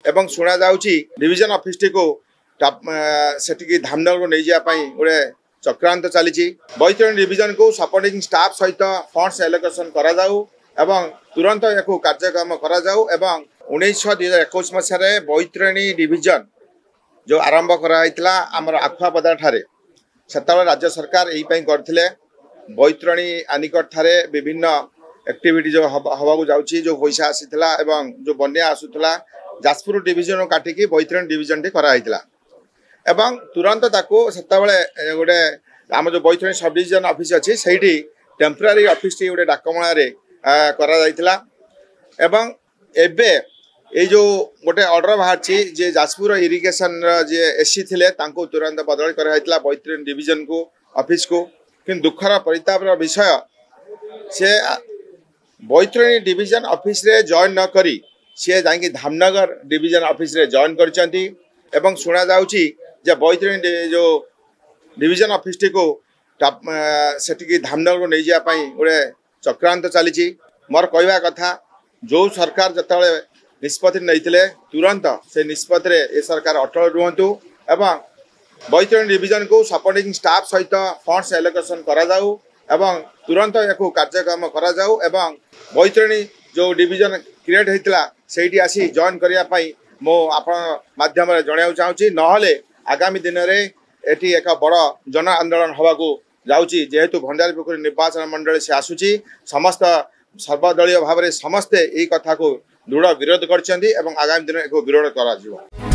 एवं शुणा जाउची डिविजन ऑफिस टी को सेठी धामनगर को नहीं जापाई गोटे चक्रांत चली बैतरणी डिविजन को सपोर्टिंग स्टाफ सहित फंड्स एलोकेशन करा जाऊ एवं तुरंत या कार्यक्रम करा जाऊ एवं 19/2021 मसीह बैतरणी डिविजन जो आरंभ कराइला आमर आखुआपदा ठारे सेतबे राज्य सरकार यही करथिले बैतरणी आनिकट ठारे विभिन्न एक्टिविटी जो हवा जाउची जो पैसा आसीथिला एवं जो बन्या आसुथिला जाजपुर डिविजन काटिकी बैतरणी डिविजन टी कराइला एवं तुरंत ताको सेतबे गोटे आम जो बैतरणी सब डिविजन ऑफिस अच्छी से टेम्परारी ऑफिस टी गोटे डाकमला करा जाइथिला एवं एबे ये जो गोटे ऑर्डर बाहरी जे जाजपुर इरिगेशन जे एससी थिले तांको तुरंत बदल कराइला बैतरणी डिविजन को ऑफिस को कि दुखर परितापर विषय से बैतरणी डिविजन ऑफिस रे जॉइन न करी सी जाकि धामनगर डिविजन ऑफिस रे जॉइन करचंती एवं शुणा जाउची जे बैतरणी जो डिविजन ऑफिस टी को सेठी धामनगर को नहीं जापाई गोटे चक्रांत चली मोर कहवा कथा जो सरकार जतबे निष्पत्ति नहीं तुरंत से निष्पत्ति ए सरकार अटल रुहतु एवं बैतरणी डिविजन को सपोर्टिंग स्टाफ सहित फंड्स एलोकेशन करा जाऊ एवं तुरंत या कार्यक्रम करा जाऊ एवं बैतरणी जो डिविजन क्रिएट होता से आसी जॉइन करने मो आपण माध्यम जनाया चाहूँगी नहले आगामी दिन में एटी एक बड़ जन आंदोलन हवा जाऊँगी जेहेतु भंडारीपोखरी निर्वाचन मंडल से आसूची समस्त सर्वदलीय भाव में समस्ते यही कथा को दृढ़ विरोध कर आगामी दिन एक विरोध करा।